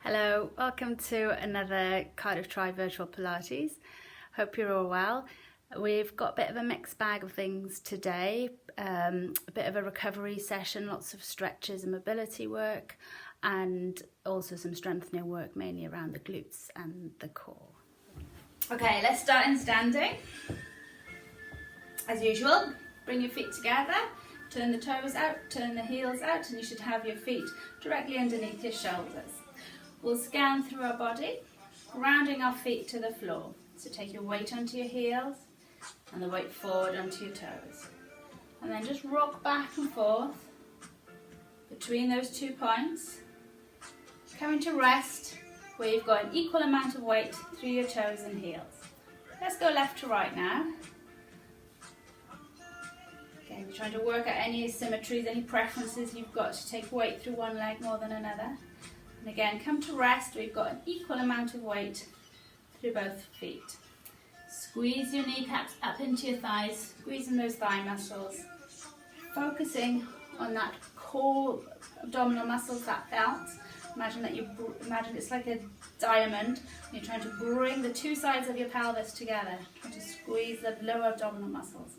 Hello, welcome to another Cardiff Try Virtual Pilates. Hope you're all well. We've got a bit of a mixed bag of things today, a bit of a recovery session, lots of stretches and mobility work, and also some strengthening work mainly around the glutes and the core. Okay, let's start in standing. As usual, bring your feet together, turn the toes out, turn the heels out, and you should have your feet directly underneath your shoulders. We'll scan through our body, grounding our feet to the floor. So take your weight onto your heels and the weight forward onto your toes. And then just rock back and forth between those 2 points. Coming to rest where you've got an equal amount of weight through your toes and heels. Let's go left to right now. Again, you're trying to work out any asymmetries, any preferences you've got to take weight through one leg more than another. And again, come to rest, we've got an equal amount of weight through both feet. Squeeze your kneecaps up into your thighs, squeezing those thigh muscles. Focusing on that core abdominal muscles, that belt. Imagine it's like a diamond. You're trying to bring the two sides of your pelvis together, trying to squeeze the lower abdominal muscles.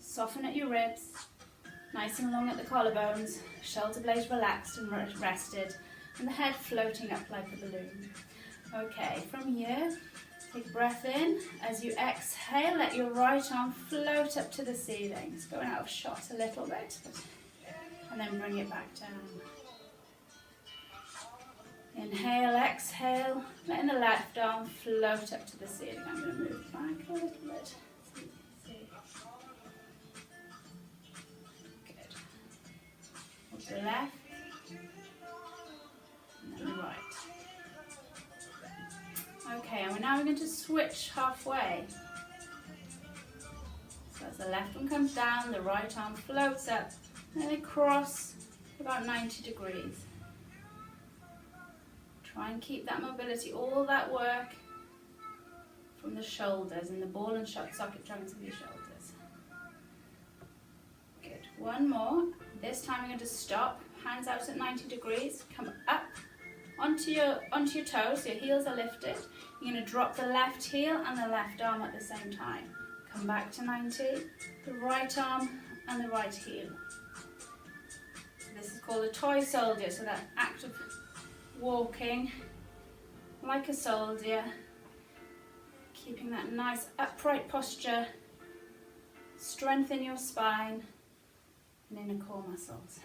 Soften at your ribs, nice and long at the collarbones, shoulder blades relaxed and rested, and the head floating up like a balloon. Okay, from here, take a breath in. As you exhale, let your right arm float up to the ceiling. It's going out of shot a little bit, and then bring it back down. Inhale, exhale, letting the left arm float up to the ceiling. I'm going to move back a little bit. Good. Hold the left. Right. Okay, and now we're going to switch halfway. So as the left one comes down, the right arm floats up, and then cross about 90 degrees. Try and keep that mobility, all that work from the shoulders and the ball and socket joints of your shoulders. Good. One more. This time we're going to stop. Hands out at 90 degrees. Come up onto your toes, so your heels are lifted. You're going to drop the left heel and the left arm at the same time. Come back to 90, the right arm and the right heel. So this is called a toy soldier, so that act of walking like a soldier, keeping that nice upright posture, strengthen your spine and inner core muscles.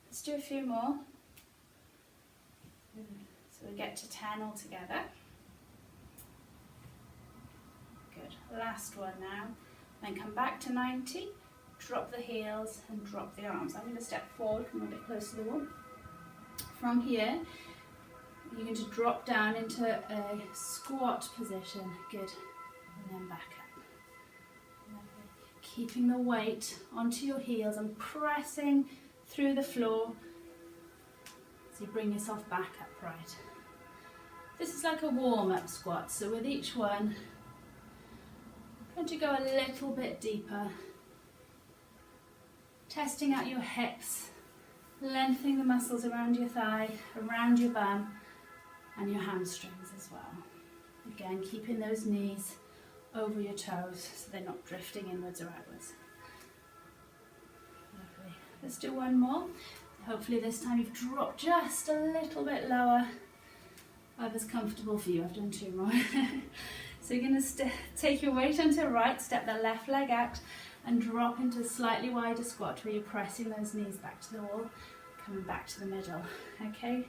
Let's do a few more. So we get to 10 altogether. Good. Last one now. Then come back to 90. Drop the heels and drop the arms. I'm going to step forward, come a bit closer to the wall. From here, you're going to drop down into a squat position. Good. And then back up. Lovely. Keeping the weight onto your heels and pressing through the floor. So you bring yourself back upright. This is like a warm-up squat, so with each one, I'm going to go a little bit deeper. Testing out your hips, lengthening the muscles around your thigh, around your bum, and your hamstrings as well. Again, keeping those knees over your toes so they're not drifting inwards or outwards. Lovely. Let's do one more. Hopefully this time you've dropped just a little bit lower. Whatever's comfortable for you. I've done 2 more. So you're going to take your weight onto the right, step the left leg out and drop into a slightly wider squat where you're pressing those knees back to the wall, coming back to the middle. Okay,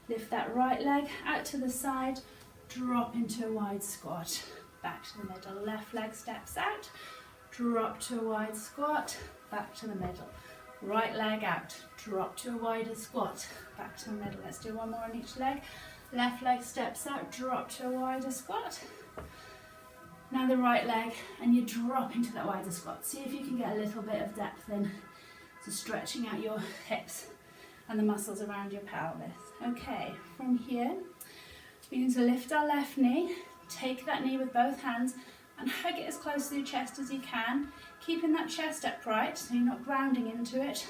lift that right leg out to the side, drop into a wide squat, back to the middle. Left leg steps out, drop to a wide squat, back to the middle. Right leg out, drop to a wider squat, back to the middle. Let's do one more on each leg. Left leg steps out, drop to a wider squat. Now the right leg, and you drop into that wider squat. See if you can get a little bit of depth in, so stretching out your hips and the muscles around your pelvis. Okay, from here, we're going to lift our left knee, take that knee with both hands, and hug it as close to your chest as you can, keeping that chest upright so you're not grounding into it,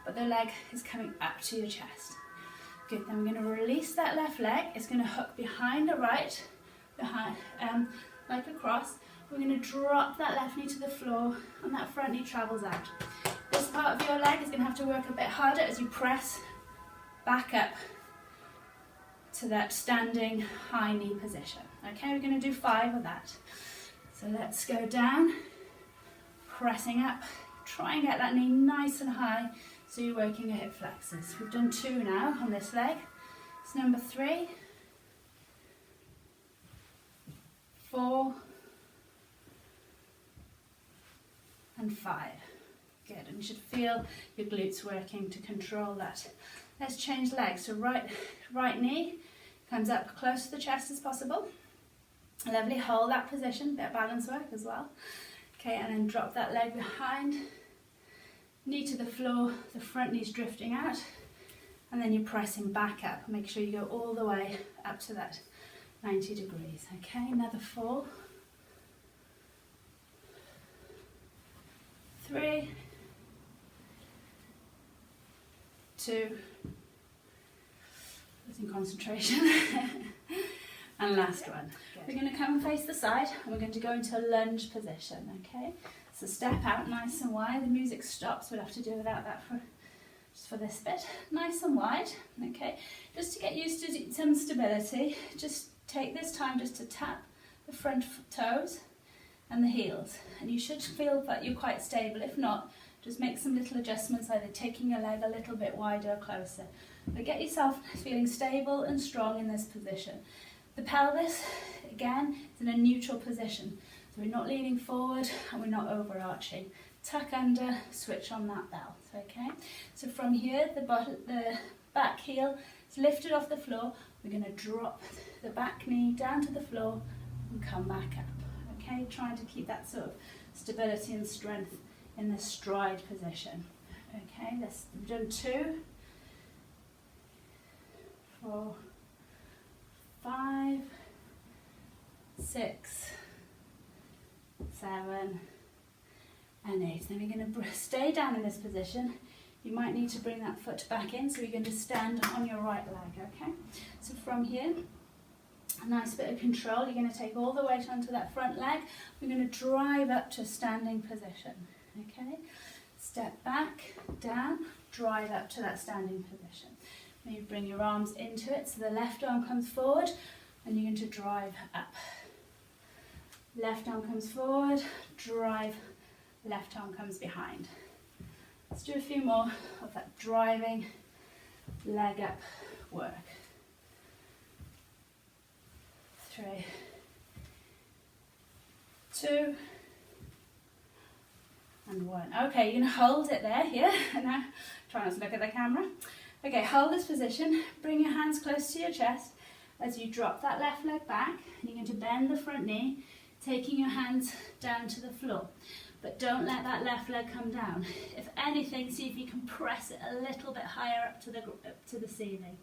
but the leg is coming up to your chest. Good, then we're going to release that left leg. It's going to hook behind the right, behind, like a cross. We're going to drop that left knee to the floor and that front knee travels out. This part of your leg is going to have to work a bit harder as you press back up to that standing high knee position. Okay, we're going to do 5 of that. So let's go down, pressing up, try and get that knee nice and high so you're working your hip flexors. We've done 2 now on this leg. It's number 3, 4, and 5. Good, and you should feel your glutes working to control that. Let's change legs. So right knee comes up close to the chest as possible. Lovely, hold that position, bit of balance work as well. Okay, and then drop that leg behind, knee to the floor, the front knee's drifting out, and then you're pressing back up. Make sure you go all the way up to that 90 degrees. Okay, another 4, 3, 2, losing concentration, and last one. We're going to come and face the side, and we're going to go into a lunge position, okay? So step out nice and wide. The music stops, we'll have to do without that just for this bit. Nice and wide, okay? Just to get used to some stability, just take this time just to tap the front toes and the heels, and you should feel that you're quite stable. If not, just make some little adjustments, either taking your leg a little bit wider or closer. But get yourself feeling stable and strong in this position. The pelvis, again, is in a neutral position. So we're not leaning forward and we're not overarching. Tuck under, switch on that belt, okay? So from here, the back heel is lifted off the floor. We're going to drop the back knee down to the floor and come back up, okay? Trying to keep that sort of stability and strength in the stride position. Okay, we've done 2, 4, 5, 6, 7, and 8. Then we're going to stay down in this position. You might need to bring that foot back in, so you're going to stand on your right leg, okay? So from here, a nice bit of control. You're going to take all the weight onto that front leg. We're going to drive up to a standing position, okay? Step back, down, drive up to that standing position. Then you bring your arms into it, so the left arm comes forward, and you're going to drive up. Left arm comes forward, drive, left arm comes behind. Let's do a few more of that driving leg up work. 3, 2, and 1. Okay, you're going to hold it there, yeah? Now, try not to look at the camera. Okay, hold this position, bring your hands close to your chest as you drop that left leg back. You're going to bend the front knee, taking your hands down to the floor. But don't let that left leg come down. If anything, see if you can press it a little bit higher up to the ceiling.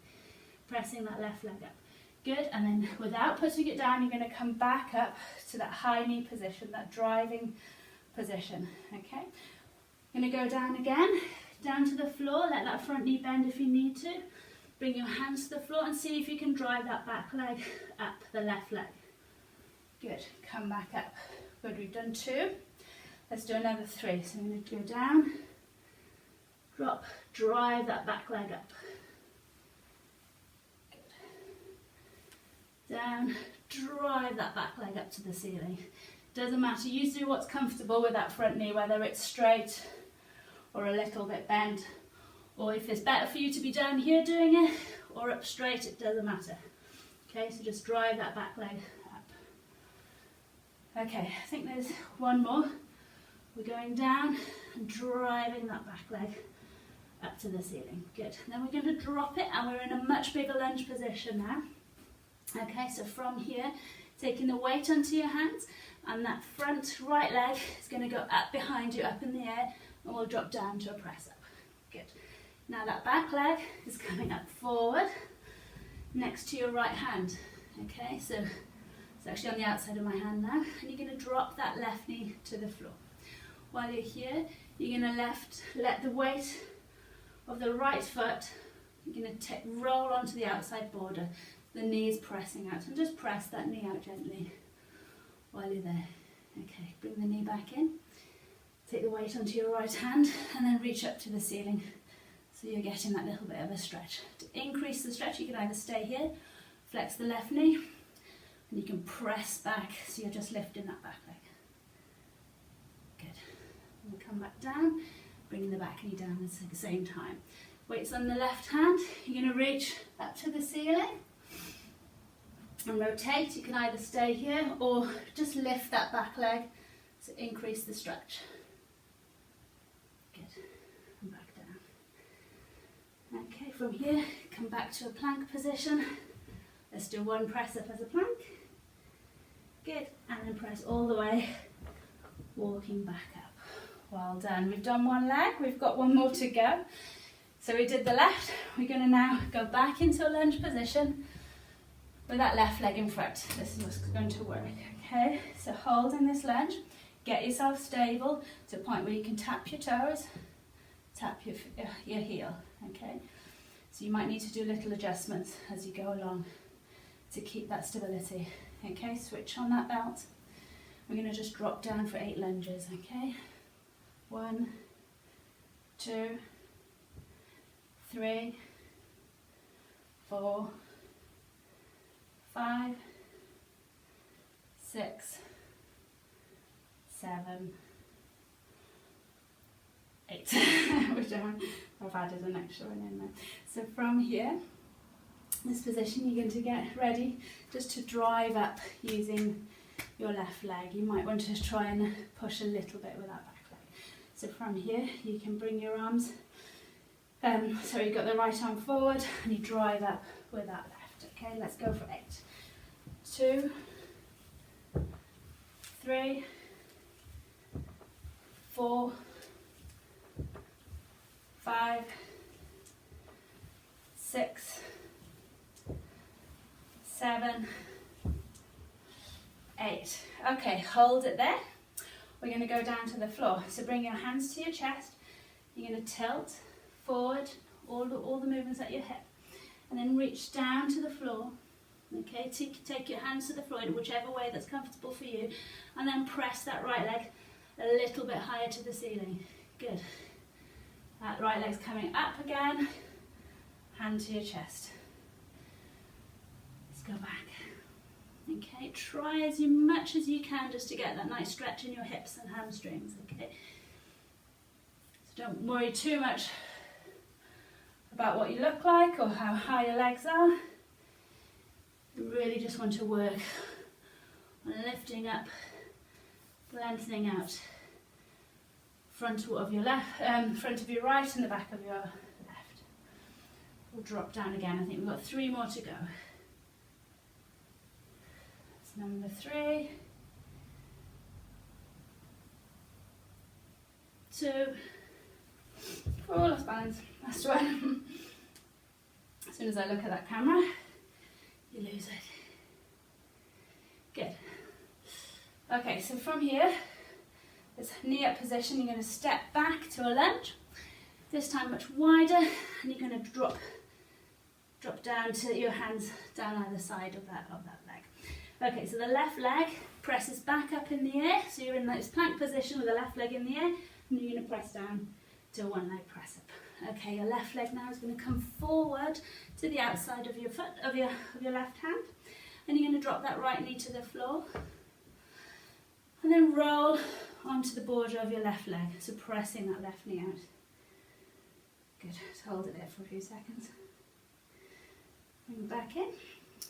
Pressing that left leg up. Good, and then without putting it down, you're going to come back up to that high knee position, that driving position, okay? You're going to go down again, down to the floor, let that front knee bend if you need to. Bring your hands to the floor and see if you can drive that back leg up, the left leg. Good, come back up. Good, we've done 2. Let's do another 3. So I'm going to go down, drop, drive that back leg up. Good. Down, drive that back leg up to the ceiling. Doesn't matter, you do what's comfortable with that front knee, whether it's straight or a little bit bent, or if it's better for you to be down here doing it or up straight, it doesn't matter. Okay, so just drive that back leg up. Okay, I think there's one more. We're going down and driving that back leg up to the ceiling. Good. Then we're going to drop it, and we're in a much bigger lunge position now. Okay, so from here, taking the weight onto your hands, and that front right leg is going to go up behind you, up in the air, and we'll drop down to a press up. Good. Now that back leg is coming up forward next to your right hand. Okay, so it's actually on the outside of my hand now, and you're going to drop that left knee to the floor. While you're here, you're going to let the weight of the right foot You're going to roll onto the outside border, the knees pressing out, and just press that knee out gently while you're there. Okay, bring the knee back in, take the weight onto your right hand, and then reach up to the ceiling. So you're getting that little bit of a stretch. To increase the stretch, you can either stay here, flex the left knee, and you can press back, so you're just lifting that back leg. Good. And we'll come back down, bringing the back knee down at the same time. Weights on the left hand, you're going to reach up to the ceiling and rotate. You can either stay here or just lift that back leg to increase the stretch. Good. And back down. Okay, from here, come back to a plank position. Let's do one press up as a plank. Good. And then press all the way, walking back up. Well done. We've done one leg. We've got one more to go. So we did the left. We're going to now go back into a lunge position with that left leg in front. This is what's going to work. Okay, so hold in this lunge. Get yourself stable to a point where you can tap your toes, tap your heel. Okay, so you might need to do little adjustments as you go along to keep that stability. Okay, switch on that belt. We're going to just drop down for 8 lunges. Okay, 1, 2, 3, 4, 5, 6, 7, 8. Which I've added an extra one in there. So from here, this position, you're going to get ready just to drive up using your left leg. You might want to try and push a little bit with that back leg. So from here, you can bring your arms, so you've got the right arm forward and you drive up with that left. Okay, let's go for 8. 2, 3, 4, 5, 6, 7, 8. Okay, hold it there. We're going to go down to the floor. So bring your hands to your chest. You're going to tilt forward, all the movements at your hip, and then reach down to the floor. Okay, take your hands to the floor in whichever way that's comfortable for you, and then press that right leg a little bit higher to the ceiling. Good. That right leg's coming up again. Hand to your chest. Let's go back. Okay, try as much as you can just to get that nice stretch in your hips and hamstrings. Okay, so don't worry too much about what you look like or how high your legs are. You really just want to work on lifting up, lengthening out front of your left, front of your right and the back of your left. We'll drop down again. I think we've got 3 more to go. That's number 3, 2, oh, lost balance. Last one. As soon as I look at that camera, you lose it. Good. Okay, so from here, this knee up position, you're going to step back to a lunge. This time much wider, and you're going to drop down to your hands down either side of that leg. Okay, so the left leg presses back up in the air, so you're in this plank position with the left leg in the air, and you're going to press down to a 1 leg press up. Okay, your left leg now is going to come forward to the outside of your foot, of your left hand, and you're going to drop that right knee to the floor, and then roll onto the border of your left leg, so pressing that left knee out. Good, just hold it there for a few seconds. Bring it back in,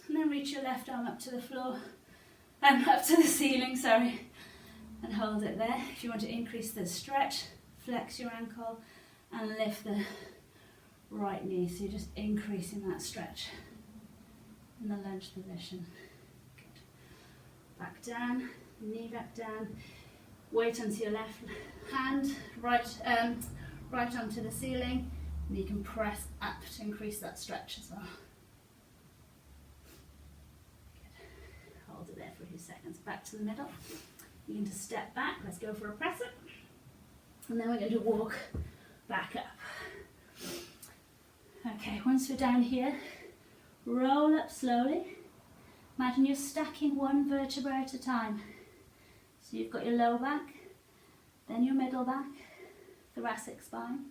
and then reach your left arm up to the floor, up to the ceiling, sorry, and hold it there. If you want to increase the stretch, flex your ankle and lift the right knee, so you're just increasing that stretch in the lunge position. Good. Back down, knee back down, weight onto your left hand, right onto the ceiling, and you can press up to increase that stretch as well. Good. Hold it there for a few seconds. Back to the middle. You're going to step back. Let's go for a press up, and then we're going to walk back up. Okay, once we're down here, roll up slowly. Imagine you're stacking one vertebra at a time. So you've got your low back, then your middle back, thoracic spine,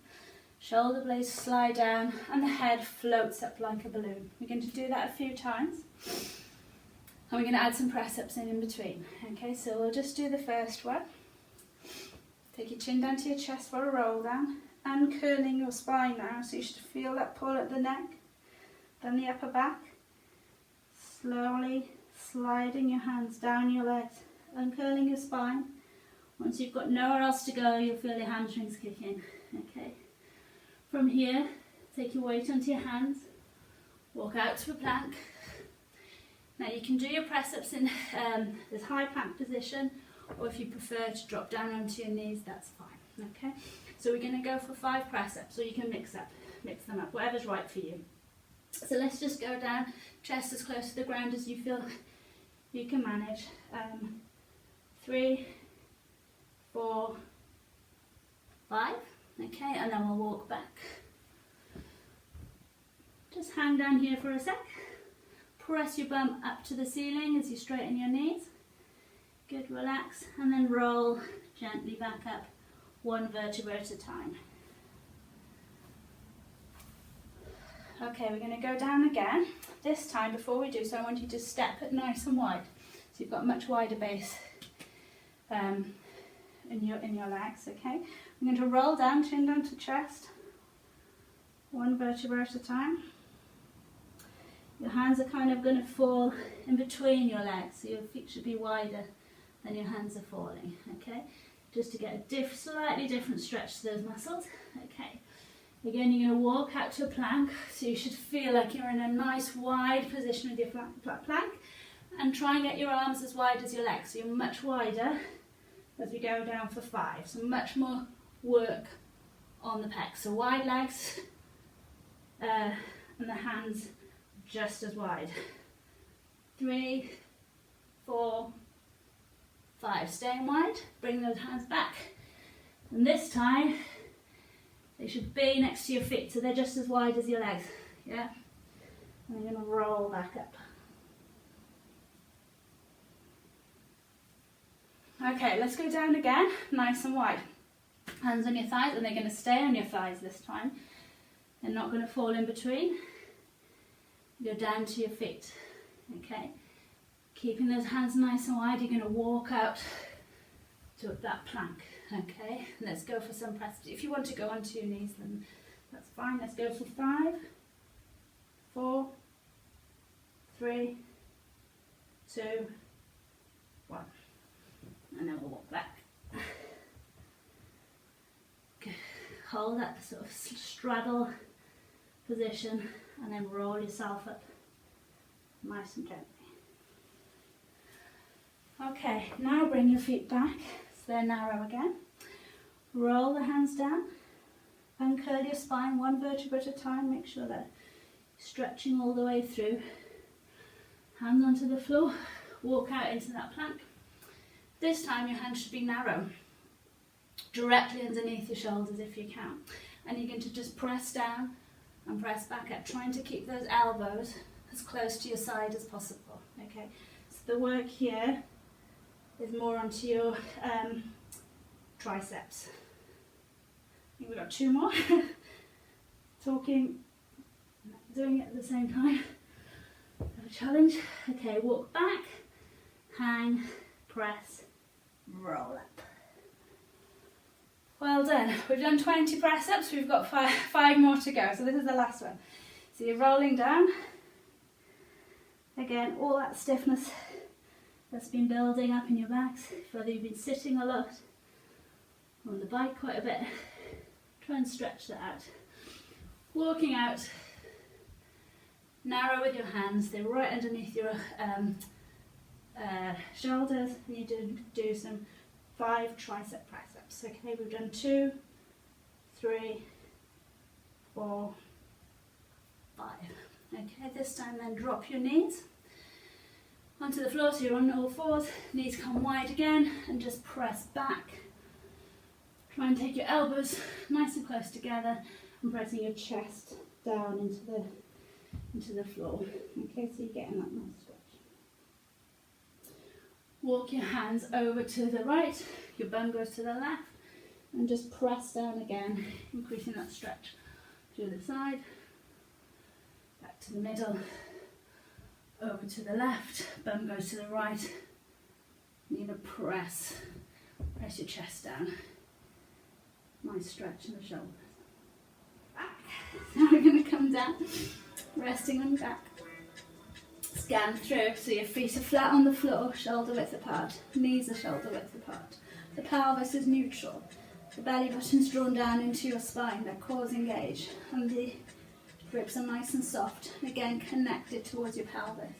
shoulder blades slide down, and the head floats up like a balloon. We're going to do that a few times, and we're going to add some press-ups in between. Okay, so we'll just do the first one. Take your chin down to your chest for a roll down, and curling your spine now, so you should feel that pull at the neck, then the upper back. Slowly sliding your hands down your legs, uncurling your spine. Once you've got nowhere else to go, you'll feel your hamstrings kick in. Okay. From here, take your weight onto your hands, walk out to a plank. Now you can do your press-ups in this high plank position, or if you prefer to drop down onto your knees, that's fine. Okay. So we're going to go for 5 press-ups, or you can mix them up, whatever's right for you. So let's just go down, chest as close to the ground as you feel you can manage. 3, 4, 5, okay, and then we'll walk back. Just hang down here for a sec. Press your bum up to the ceiling as you straighten your knees. Good, relax, and then roll gently back up, one vertebra at a time. Okay, we're going to go down again. This time, before we do so, I want you to step it nice and wide. So you've got a much wider base in your legs, okay? I'm going to roll down, chin down to chest, one vertebra at a time. Your hands are kind of going to fall in between your legs, so your feet should be wider than your hands are falling, okay? Just to get a slightly different stretch to those muscles, okay? Again, you're going to walk out to a plank, so you should feel like you're in a nice wide position with your plank, and try and get your arms as wide as your legs, so you're much wider as we go down for 5, so much more work on the pecs, so wide legs and the hands just as wide. 3, 4, 5, staying wide, bring those hands back, and this time they should be next to your feet, so they're just as wide as your legs, yeah? And you're going to roll back up. Okay, let's go down again, nice and wide. Hands on your thighs, and they're going to stay on your thighs this time. They're not going to fall in between. Go down to your feet, okay? Keeping those hands nice and wide, you're going to walk out to that plank. Okay, let's go for some press. If you want to go onto your knees, then that's fine. Let's go for 5, 4, 3, 2, 1. And then we'll walk back. Okay. Hold that sort of straddle position, and then roll yourself up nice and gently. Okay, now bring your feet back. They're narrow again. Roll the hands down, uncurl your spine one vertebra at a time, make sure that you're stretching all the way through. Hands onto the floor, walk out into that plank. This time your hands should be narrow, directly underneath your shoulders if you can. And you're going to just press down and press back up, trying to keep those elbows as close to your side as possible. Okay, so the work here is more onto your triceps. I think we've got 2 more. Talking, doing it at the same time. A challenge. Okay, walk back, hang, press, roll up. Well done. We've done 20 press ups, we've got 5 more to go. So this is the last one. So you're rolling down. Again, all that stiffness that's been building up in your backs, whether you've been sitting a lot, on the bike quite a bit, try and stretch that out. Walking out, narrow with your hands, they're right underneath your shoulders, and you do some 5 tricep press-ups. Okay, we've done 2, 3, 4, 5. Okay, this time then drop your knees onto the floor, so you're on all fours, knees come wide again, and just press back. Try and take your elbows nice and close together and pressing your chest down into the floor. Okay, so you're getting that nice stretch. Walk your hands over to the right, your bum goes to the left, and just press down again, increasing that stretch to the side, back to the middle, over to the left, bum goes to the right. You're going to press your chest down. Nice stretch in the shoulders. Back. Now we're going to come down, resting on your back. Scan through, so your feet are flat on the floor, shoulder width apart, knees are shoulder width apart. The pelvis is neutral. The belly button's drawn down into your spine, the core's engaged, and the ribs are nice and soft, again connected towards your pelvis.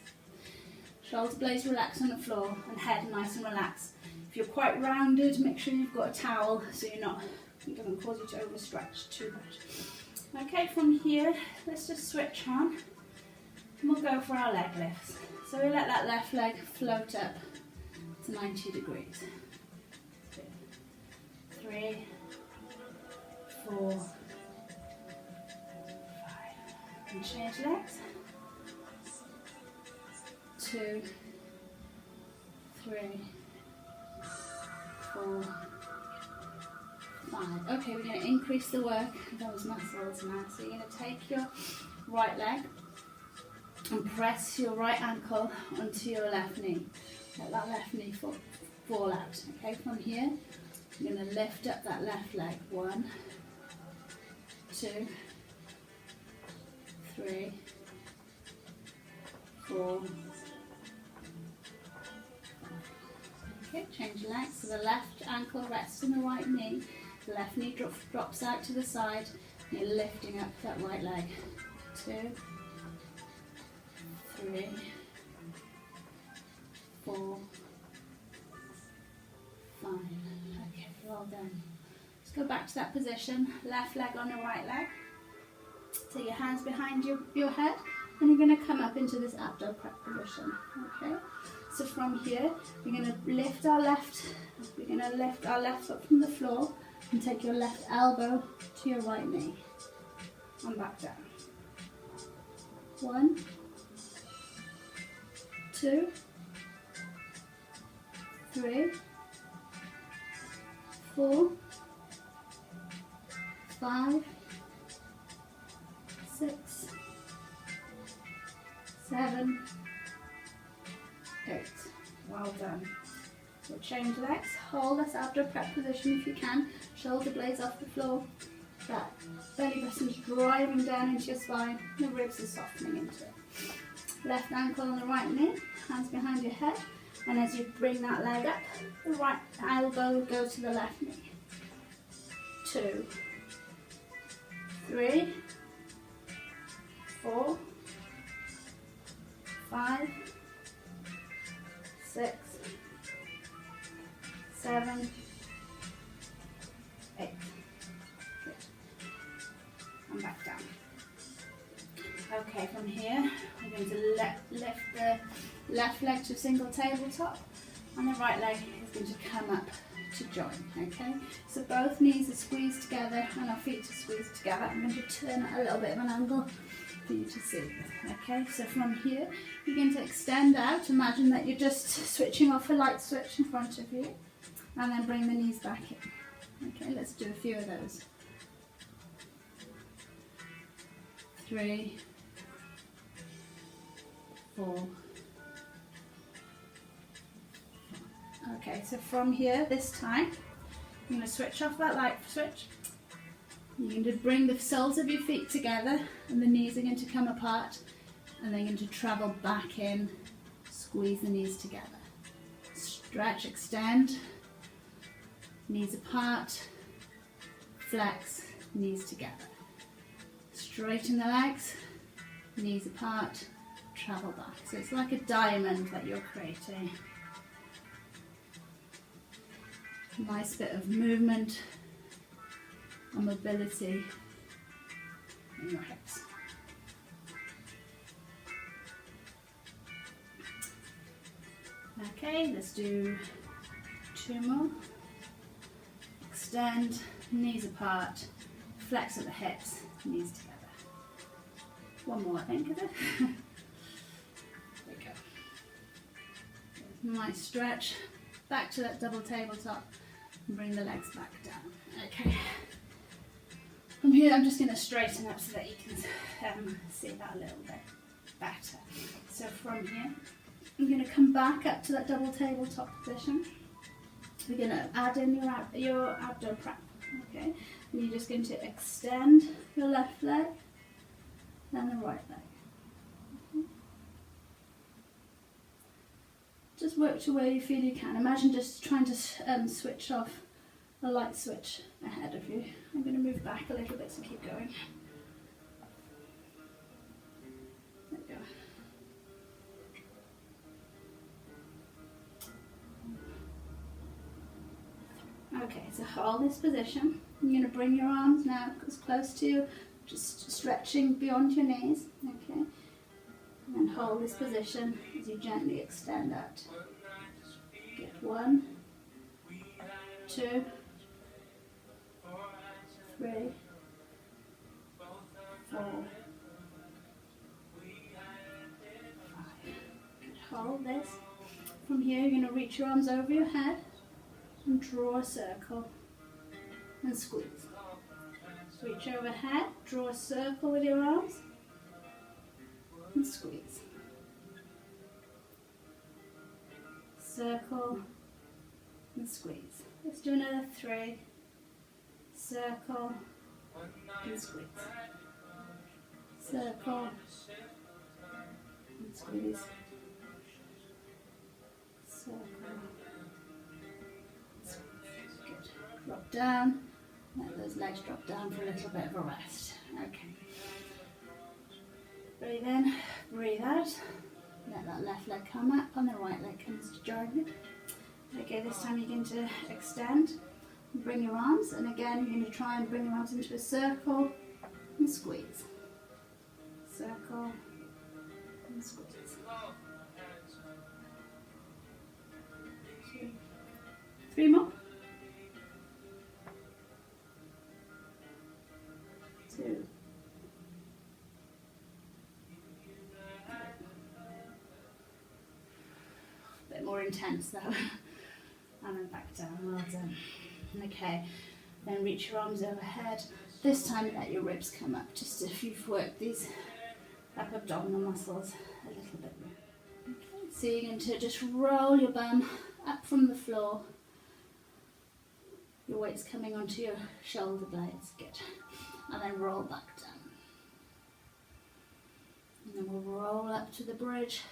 Shoulder blades relax on the floor and head nice and relaxed. If you're quite rounded, make sure you've got a towel so it doesn't cause you to overstretch too much. Okay, from here, let's just switch on and we'll go for our leg lifts. So we let that left leg float up to 90 degrees. 2, 3, 4, 5. And change legs. 2, 3, 4, 5. Okay, we're going to increase the work of those muscles now. So you're going to take your right leg and press your right ankle onto your left knee. Let that left knee fall out. Okay, from here, you're going to lift up that left leg. 1, 2, 3, 4. Okay, change legs. So the left ankle rests on the right knee. The left knee drops out to the side. And you're lifting up that right leg. 2, 3, 4, 5. Okay, well done. Let's go back to that position. Left leg on the right leg. Take your hands behind your head, and you're going to come up into this abdo prep position. Okay. So from here, we're going to lift our left foot from the floor and take your left elbow to your right knee and back down. 1, 2, 3, 4, 5, 6, 7, 8. Well done. We'll change legs. Hold this abdo prep position if you can. Shoulder blades off the floor. That belly button's driving down into your spine. The ribs are softening into it. Left ankle on the right knee. Hands behind your head. And as you bring that leg up, the right elbow will go to the left knee. 2, 3, 4, 5, 6, 7, 8. Good. And back down. Okay, from here, we're going to lift the left leg to a single tabletop, and the right leg is going to come up to join. Okay, so both knees are squeezed together and our feet are squeezed together. I'm going to turn at a little bit of an angle for you to see. Okay, so from here, begin to extend out. Imagine that you're just switching off a light switch in front of you, and then bring the knees back in. Okay, let's do a few of those. 3, 4. Okay, so from here, this time, you're going to switch off that light switch. You're going to bring the soles of your feet together, and the knees are going to come apart, and they're going to travel back in. Squeeze the knees together. Stretch, extend, knees apart, flex, knees together. Straighten the legs, knees apart, travel back. So it's like a diamond that you're creating. Nice bit of movement and mobility in your hips. Okay, let's do 2 more. Extend, knees apart, flex at the hips, knees together. One more, I think, is it? There we go. Nice stretch. Back to that double tabletop. And bring the legs back down. Okay. From here, I'm just going to straighten up so that you can see that a little bit better. So from here, I'm going to come back up to that double tabletop position. We're going to add in your abdo prep. Okay. And you're just going to extend your left leg and the right leg. Just work to where you feel you can. Imagine just trying to switch off a light switch ahead of you. I'm going to move back a little bit, so keep going. There we go. Okay, so hold this position. You're going to bring your arms now as close to you, just stretching beyond your knees. Okay. And then hold this position as you gently extend out. Good. 1, 2, 3, 4, 5. Good. Hold this. From here, you're going to reach your arms over your head and draw a circle and squeeze. Reach overhead, draw a circle with your arms and squeeze. Circle and squeeze. Let's do another 3. Circle and squeeze. Circle and squeeze. Circle and squeeze. Good. Drop down. Let those legs drop down for a little bit of a rest. Okay. Breathe in, breathe out. Let that left leg come up and the right leg comes to join it. Okay, this time you're going to extend and bring your arms, and again you're going to try and bring your arms into a circle and squeeze. Circle and squeeze. 2, 3 more. 2. Bit more intense though. And then back down, well done. Okay, then reach your arms overhead. This time let your ribs come up, just if you've worked these upper abdominal muscles a little bit more. Okay, so you're going to just roll your bum up from the floor. Your weight's coming onto your shoulder blades, good. And then roll back down. And then we'll roll up to the bridge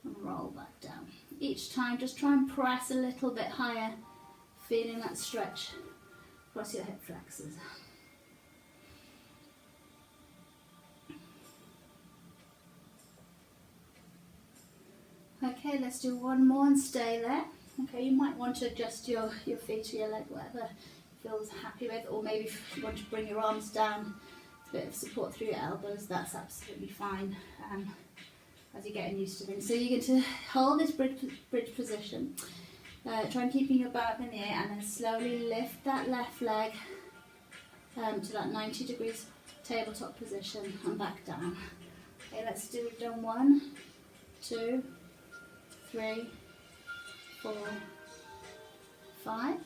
and roll back down. Each time just try and press a little bit higher, feeling that stretch across your hip flexors. Okay, let's do one more and stay there. Okay, you might want to adjust your feet or your leg, whatever feels happy with, or maybe if you want to bring your arms down, a bit of support through your elbows, that's absolutely fine as you're getting used to things. So you're going to hold this bridge position, try and keeping your butt up in the air, and then slowly lift that left leg to that 90 degrees tabletop position and back down. Okay, let's do, we've done 1, 2, 3, 4, 5.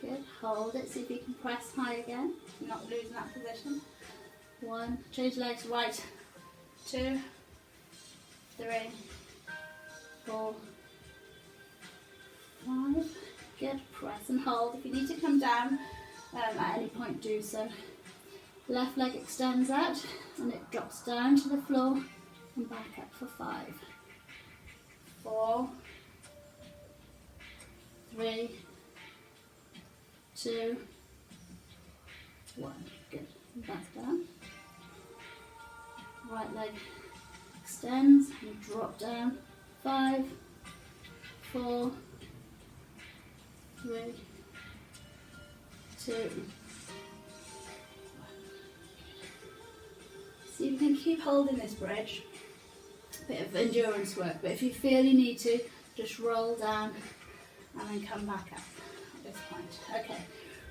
Good. Hold it. See if you can press high again. Not losing that position. 1. Change legs right. 2, 3, 4, 5. Good. Press and hold. If you need to come down at any point, do so. Left leg extends out and it drops down to the floor and back up for 5, 4, 3, 2, 1. Good. Back down. Right leg extends and drop down. 5, 4, 3, 2, 1. So you can keep holding this bridge. A bit of endurance work, but if you feel you need to, just roll down and then come back up at this point. Okay,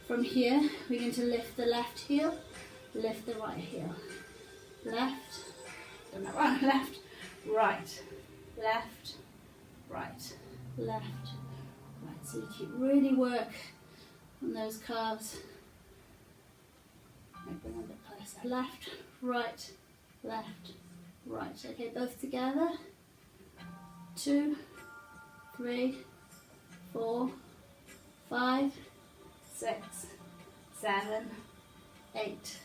from here we're going to lift the left heel, lift the right heel. left, done that wrong, left, right, left, right, left, right. So you keep really work on those calves. Bring them a bit closer. Left, right, left, right. Okay, both together. 2, 3, 4, 5, 6, 7, 8,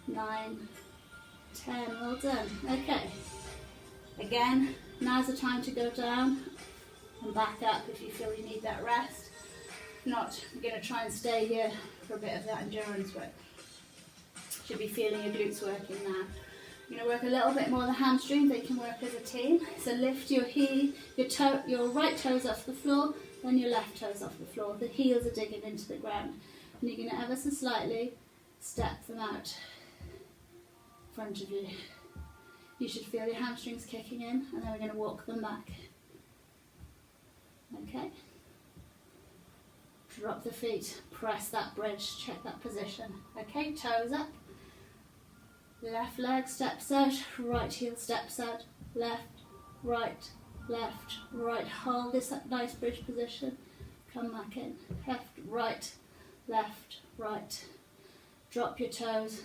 9, 10. Well done. Okay. Again, now's the time to go down and back up if you feel you need that rest. If not, you're going to try and stay here for a bit of that endurance work. Should be feeling your glutes working now. You're going to work a little bit more the hamstrings. They can work as a team. So lift your your right toes off the floor, then your left toes off the floor. The heels are digging into the ground. And you're going to ever so slightly step them out in front of you. You should feel your hamstrings kicking in, and then we're going to walk them back. Okay? Drop the feet, press that bridge, check that position. Okay, toes up. Left leg steps out, right heel steps out, left, right, left, right. Hold this nice bridge position. Come back in. Left, right, left, right. Drop your toes.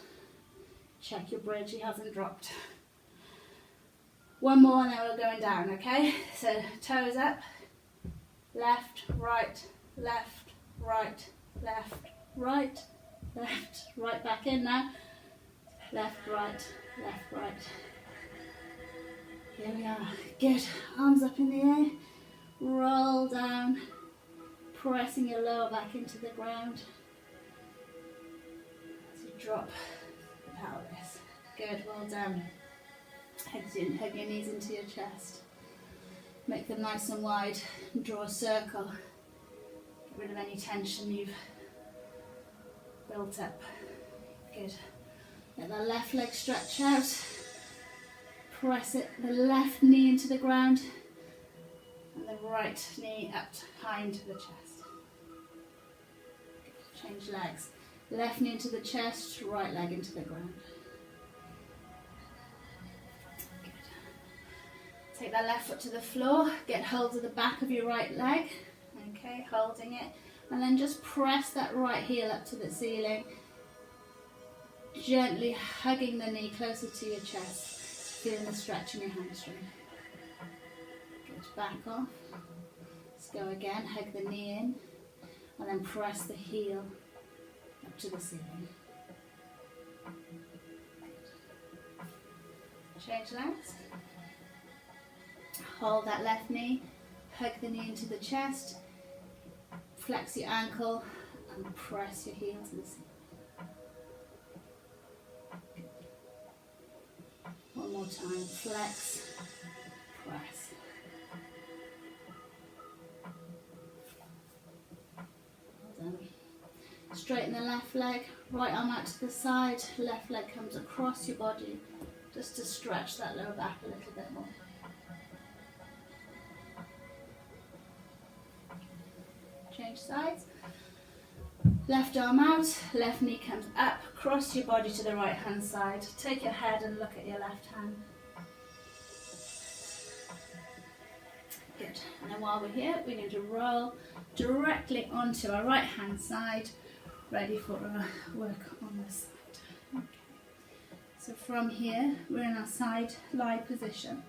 Check your bridge, he hasn't dropped. One more and then we're going down, okay? So toes up, left, right, left, right, left, right, left, right. Back in now. Left, right, left, right. Here we are. Good. Arms up in the air. Roll down. Pressing your lower back into the ground. As you drop the pelvis. Good. Well done. Hug your knees into your chest. Make them nice and wide. And draw a circle. Get rid of any tension you've built up. Good. Let the left leg stretch out. Press the left knee into the ground and the right knee up high into the chest. Change legs. Left knee into the chest, right leg into the ground. Good. Take that left foot to the floor. Get hold of the back of your right leg. Okay, holding it. And then just press that right heel up to the ceiling. Gently hugging the knee closer to your chest, feeling the stretch in your hamstring. Good, back off. Let's go again, hug the knee in, and then press the heel up to the ceiling. Change legs. Hold that left knee, hug the knee into the chest, flex your ankle, and press your heel to the ceiling. One more time, flex, press. Well done. Straighten the left leg, right arm out to the side, left leg comes across your body, just to stretch that lower back a little bit more. Change sides. Left arm out, left knee comes up, cross your body to the right hand side. Take your head and look at your left hand. Good. And then while we're here, we're going to roll directly onto our right hand side, ready for our work on this side. Okay. So from here, we're in our side lie position.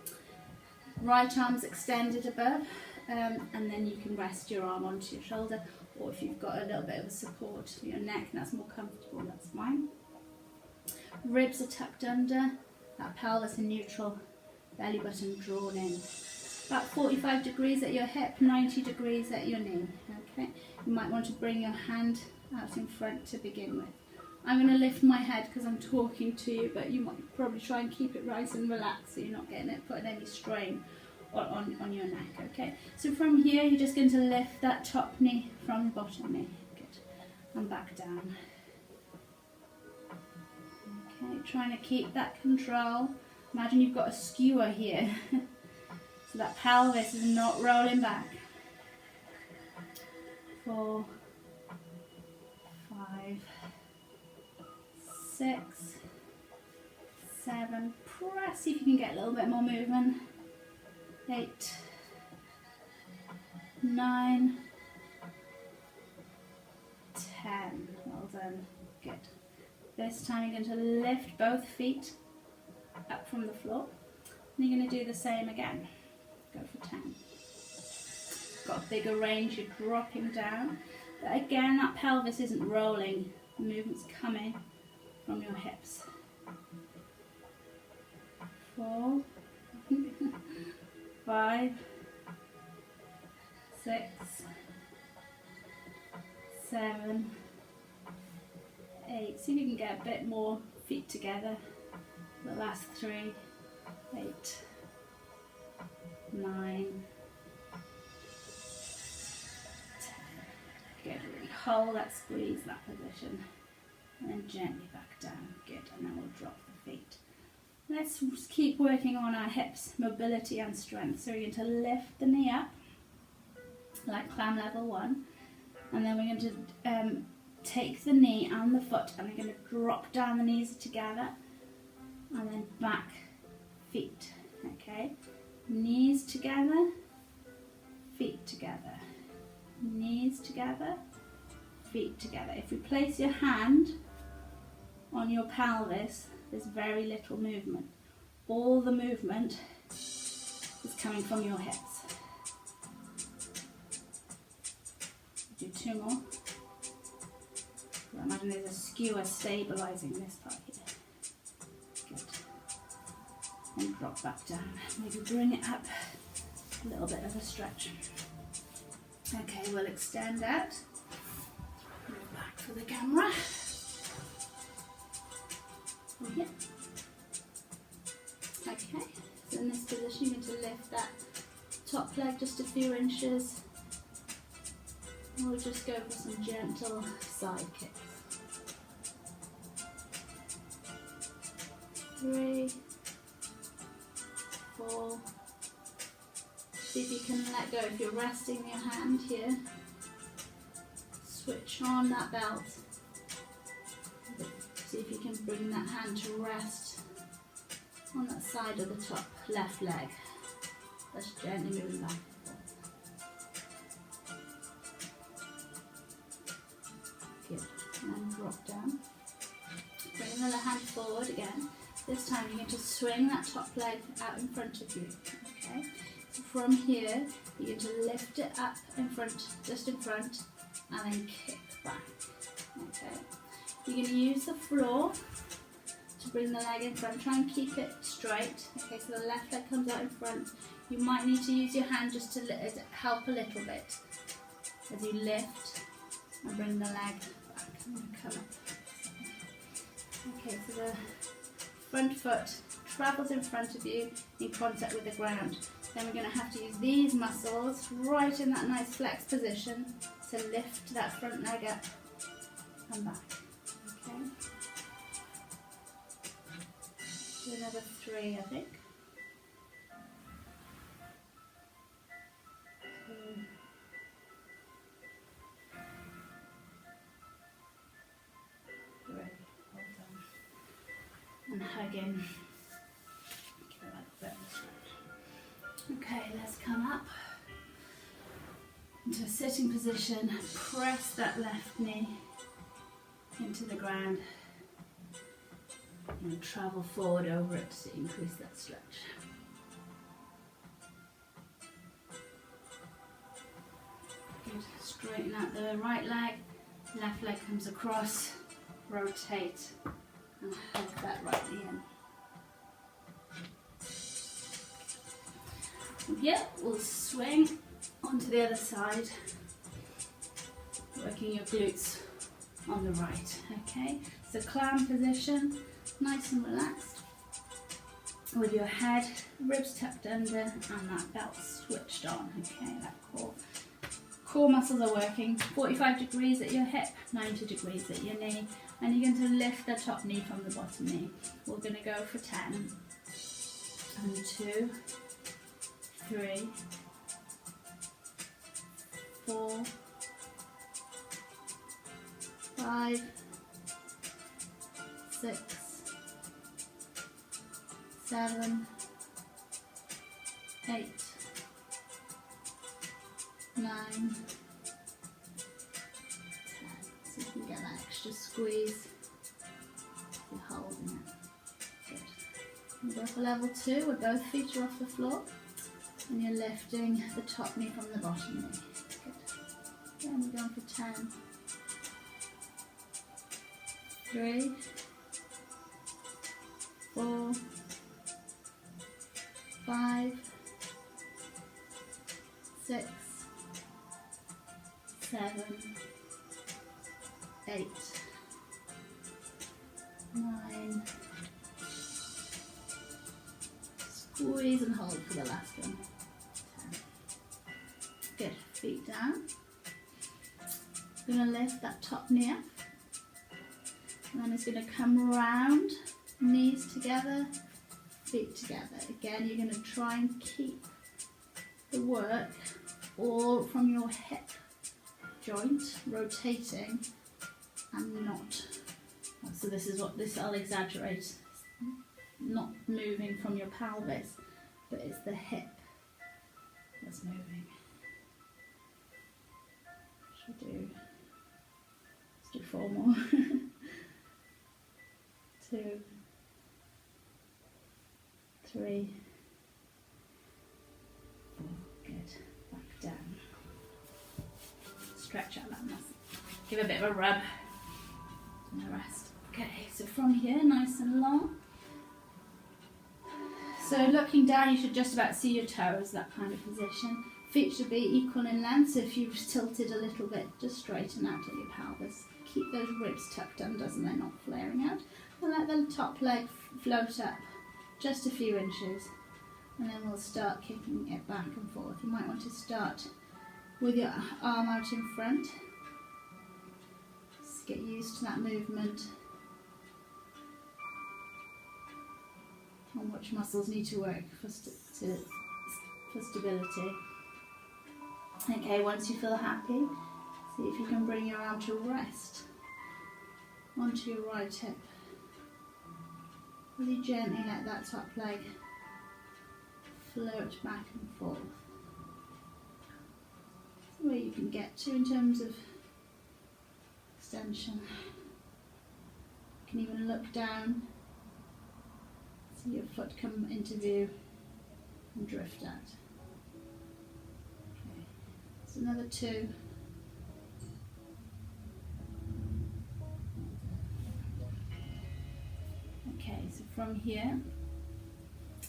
Right arm's extended above, and then you can rest your arm onto your shoulder, or if you've got a little bit of a support for your neck and that's more comfortable, that's fine. Ribs are tucked under, that pelvis in neutral, belly button drawn in. About 45 degrees at your hip, 90 degrees at your knee. Okay, you might want to bring your hand out in front to begin with. I'm going to lift my head because I'm talking to you, but you might probably try and keep it nice and relaxed so you're not putting any strain on your neck. Okay, so from here you're just going to lift that top knee from the bottom knee. Good. And back down. Okay, trying to keep that control. Imagine you've got a skewer here. So that pelvis is not rolling back. 4, 5, 6, 7, press, see if you can get a little bit more movement. 8, 9, 10. Well done. Good. This time you're going to lift both feet up from the floor. And you're going to do the same again. Go for 10. Got a bigger range, you're dropping down. But again, that pelvis isn't rolling. The movement's coming from your hips. 4, 5, 6, 7, 8. See if you can get a bit more feet together. The last 3, 8, 9, 10. Good. Really hold that squeeze, that position, and then gently back down. Good. And then we'll drop the feet. Let's keep working on our hips, mobility and strength. So we're going to lift the knee up, like clam level 1, and then we're going to take the knee and the foot, and we're going to drop down the knees together, and then back, feet. Okay, knees together, feet together, knees together, feet together. If you place your hand on your pelvis, there's very little movement. All the movement is coming from your hips. Do 2 more. Imagine there's a skewer stabilising this part here. Good. And drop back down. Maybe bring it up. A little bit of a stretch. Okay, we'll extend out. Move back for the camera. Yeah. Okay, so in this position you're going to lift that top leg just a few inches. We'll just go for some gentle side kicks. 3, 4. See if you can let go. If you're resting your hand here, switch on that belt. See if you can bring that hand to rest on that side of the top left leg. Just gently moving back and forth. Good. And then drop down. Bring another hand forward again. This time you're going to swing that top leg out in front of you. Okay. So from here, you're going to lift it up in front, just in front, and then kick back. Okay. You're going to use the floor to bring the leg in front. Try and keep it straight. Okay, so the left leg comes out in front. You might need to use your hand just to help a little bit as you lift and bring the leg back and come up. Okay, so the front foot travels in front of you in contact with the ground. Then we're going to have to use these muscles right in that nice flex position to lift that front leg up and back. Okay. Do another 3, I think. 2. 3. Hold on. And hug in. Give it like a bit of a stretch. Okay, let's come up into a sitting position. Press that left knee into the ground and travel forward over it to increase that stretch. Good. Straighten out the right leg, left leg comes across, rotate and hug that right knee in. From here we'll swing onto the other side, working your glutes on the right. Okay, so clam position, nice and relaxed, with your head, ribs tucked under, and that belt switched on. Okay, that core muscles are working. 45 degrees at your hip, 90 degrees at your knee, and you're going to lift the top knee from the bottom knee. We're going to go for 10, and 2, 3, 4, 5, 6, 7, 8, 9, 10. So you can get that extra squeeze if you're holding it. Good. We'll go for level 2 where both feet are off the floor and you're lifting the top knee from the bottom knee. Good. Then we're going for 10, 3, 4, 5, 6, 7, 8, 9, squeeze and hold for the last one, 10. Good, feet down. We're going to lift that top knee up, and then it's going to come round, knees together, feet together. Again, you're going to try and keep the work all from your hip joint rotating and not. So this is what this I'll exaggerate. Not moving from your pelvis, but it's the hip that's moving. Let's do 4 more. 2, 3, 4. Good. Back down. Stretch out that muscle. Give a bit of a rub. And the rest. Okay, so from here, nice and long. So looking down, you should just about see your toes, that kind of position. Feet should be equal in length, so if you've tilted a little bit, just straighten out at your pelvis. Keep those ribs tucked under so they're not flaring out. And let the top leg float up just a few inches. And then we'll start kicking it back and forth. You might want to start with your arm out in front. Just get used to that movement. On which muscles need to work for stability. Okay, once you feel happy, see if you can bring your arm to rest onto your right hip. Really gently let that top leg float back and forth. That's where you can get to in terms of extension. You can even look down. Your foot come into view and drift out. Okay, so another 2. Okay, so from here,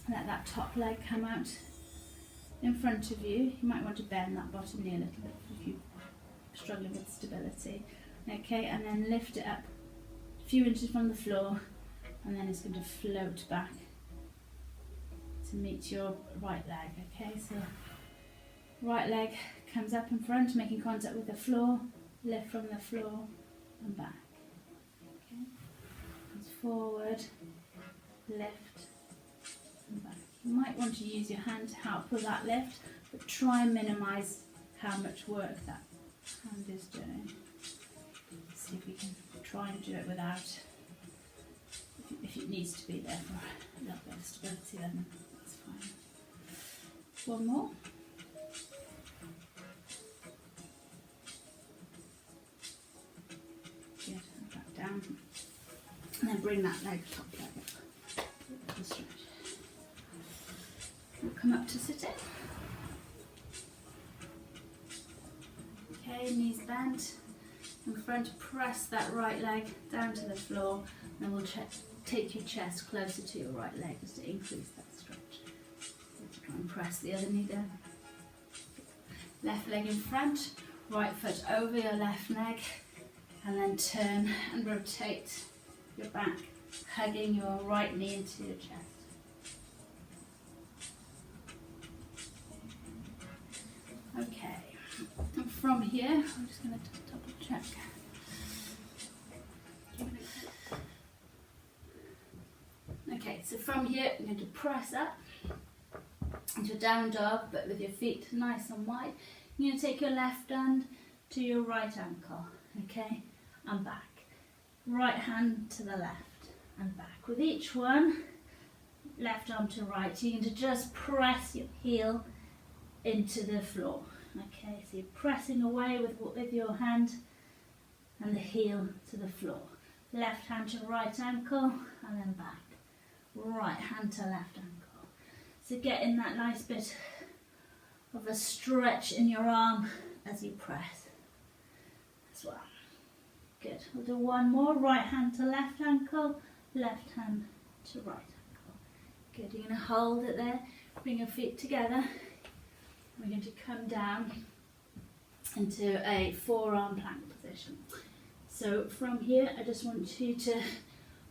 let that top leg come out in front of you. You might want to bend that bottom knee a little bit if you're struggling with stability. Okay, and then lift it up a few inches from the floor, and then it's going to float back to meet your right leg. Okay, so right leg comes up in front, making contact with the floor, lift from the floor and back. Okay, comes forward, lift and back. You might want to use your hand to help with that lift, but try and minimise how much work that hand is doing. See if we can try and do it without, if it needs to be there for a little bit of stability, then that's fine. 1 more. Good, back down. And then bring that leg, top leg up. Stretch. We'll come up to sitting. Okay, knees bent. In front, press that right leg down to the floor, and then we'll take your chest closer to your right leg just to increase that stretch. So try and press the other knee down. Left leg in front, right foot over your left leg, and then turn and rotate your back, hugging your right knee into your chest. Okay, and from here, I'm just going to double check. Okay, so from here, you're going to press up into a down dog, but with your feet nice and wide. You're going to take your left hand to your right ankle, okay, and back. Right hand to the left and back. With each one, left arm to right. You're going to just press your heel into the floor. Okay, so you're pressing away with your hand and the heel to the floor. Left hand to right ankle and then back. Right hand to left ankle. So getting that nice bit of a stretch in your arm as you press as well. Good. We'll do one more. Right hand to left ankle, left hand to right ankle. Good. You're going to hold it there. Bring your feet together. We're going to come down into a forearm plank position. So from here, I just want you to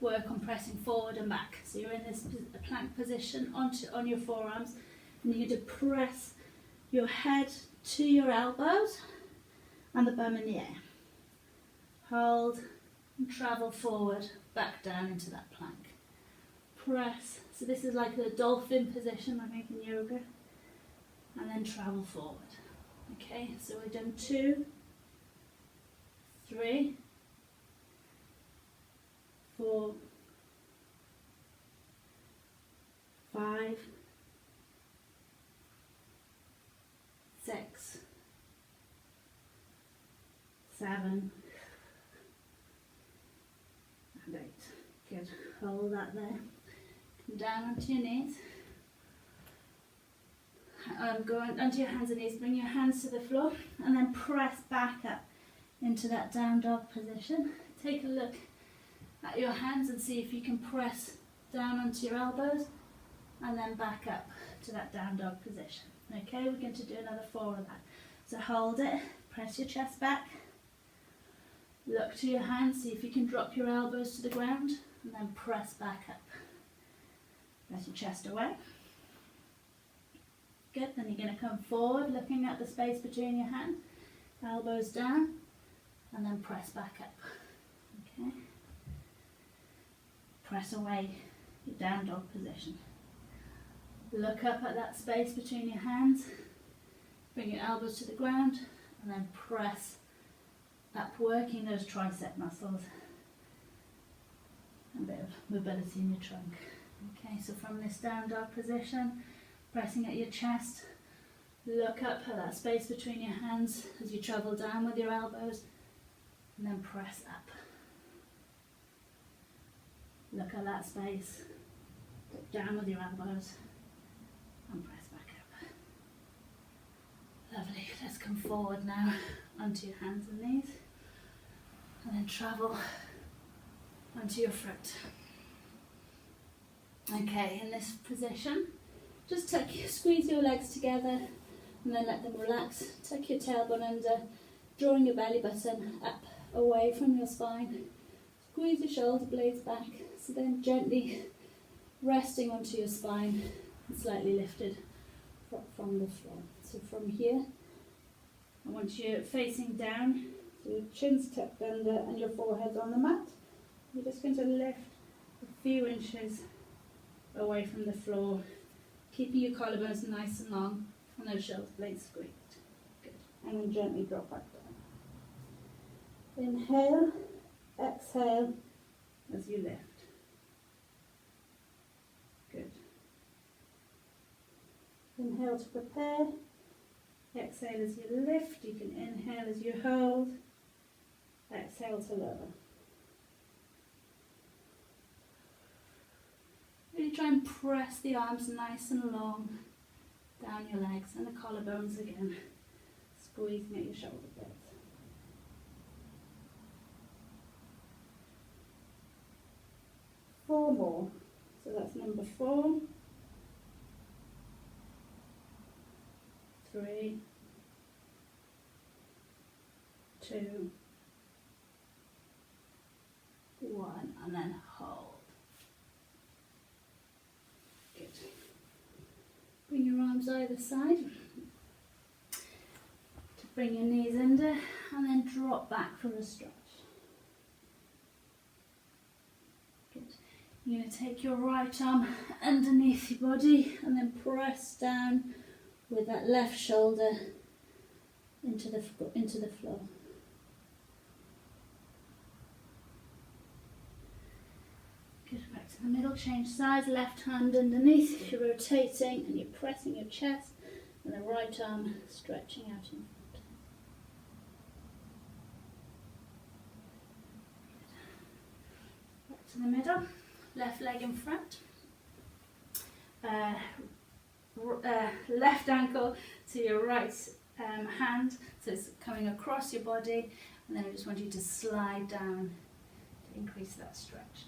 work on pressing forward and back. So you're in this plank position on your forearms, and you're going to press your head to your elbows and the bum in the air. Hold and travel forward, back down into that plank. Press. So this is like the dolphin position I make in yoga. And then travel forward. Okay, so we've done 2, 3, 4, 5, 6, 7, and 8. Good. Hold that there. Come down onto your knees. Go onto your hands and knees. Bring your hands to the floor and then press back up into that down dog position. Take a look at your hands and see if you can press down onto your elbows and then back up to that down dog position. Okay, we're going to do another 4 of that. So hold it, press your chest back, look to your hands, see if you can drop your elbows to the ground and then press back up. Press your chest away. Good, then you're going to come forward looking at the space between your hands, elbows down and then press back up. Okay. Press away your down dog position. Look up at that space between your hands, bring your elbows to the ground and then press up, working those tricep muscles and a bit of mobility in your trunk. Okay, so from this down dog position, pressing at your chest, look up at that space between your hands as you travel down with your elbows and then press up. Look at that space, look down with your elbows and press back up. Lovely, let's come forward now onto your hands and knees and then travel onto your foot. Okay, in this position, just squeeze your legs together and then let them relax. Tuck your tailbone under, drawing your belly button up away from your spine. Squeeze your shoulder blades back, so then gently resting onto your spine and slightly lifted from the floor. So from here, I want you facing down, so your chin's tucked under and your forehead's on the mat. You're just going to lift a few inches away from the floor, keeping your collarbones nice and long and those shoulder blades squeezed. Good. And then gently drop back down. Inhale, exhale as you lift. Good. Inhale to prepare. Exhale as you lift. You can inhale as you hold. Exhale to lower. Really try and press the arms nice and long down your legs and the collarbones again, squeezing at your shoulder blades. Four more. So that's number 4, 3, 2, 1, and then hold. Good. Bring your arms either side to bring your knees under and then drop back for a stretch. Good. You're going to take your right arm underneath your body and then press down with that left shoulder into the floor. Good, back to the middle, change sides, left hand underneath if you're rotating and you're pressing your chest, and the right arm stretching out in front. Back to the middle, left leg in front, left ankle to your right hand, so it's coming across your body, and then I just want you to slide down to increase that stretch.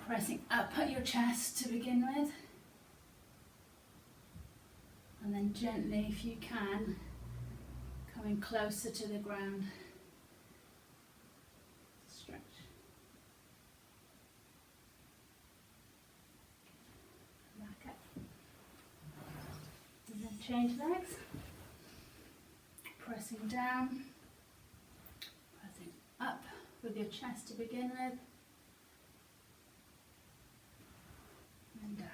Pressing up at your chest to begin with, and then gently, if you can, coming closer to the ground. Stretch. Back up. And then change legs. Pressing down, pressing up with your chest to begin with, and down.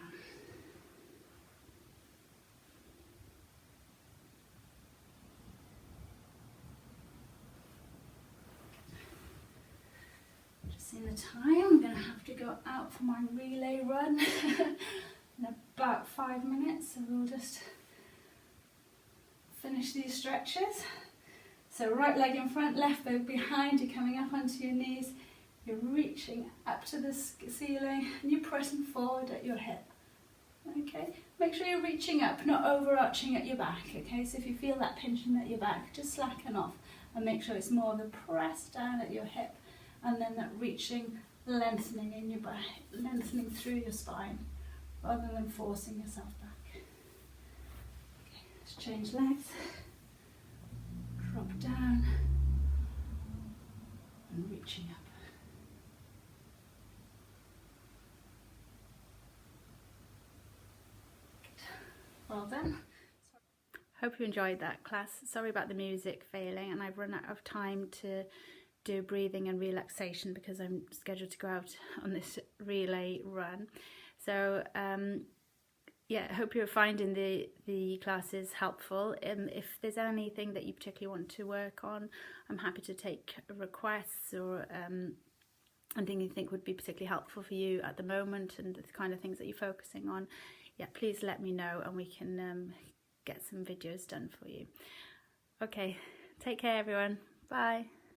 Just seeing the time, I'm going to have to go out for my relay run in about 5 minutes, so we'll just finish these stretches. So right leg in front, left leg behind, you're coming up onto your knees, you're reaching up to the ceiling, and you're pressing forward at your hip. Okay, make sure you're reaching up, not overarching at your back. Okay, so if you feel that pinching at your back, just slacken off and make sure it's more of a press down at your hip, and then that reaching, lengthening in your back, lengthening through your spine, rather than forcing yourself back. Okay, let's change legs. Drop down and reaching up. Well done. Hope you enjoyed that class. Sorry about the music failing, and I've run out of time to do breathing and relaxation because I'm scheduled to go out on this relay run. So yeah, I hope you're finding the classes helpful. If there's anything that you particularly want to work on, I'm happy to take requests, or anything you think would be particularly helpful for you at the moment and the kind of things that you're focusing on. Yeah, please let me know and we can get some videos done for you. Okay, take care everyone. Bye.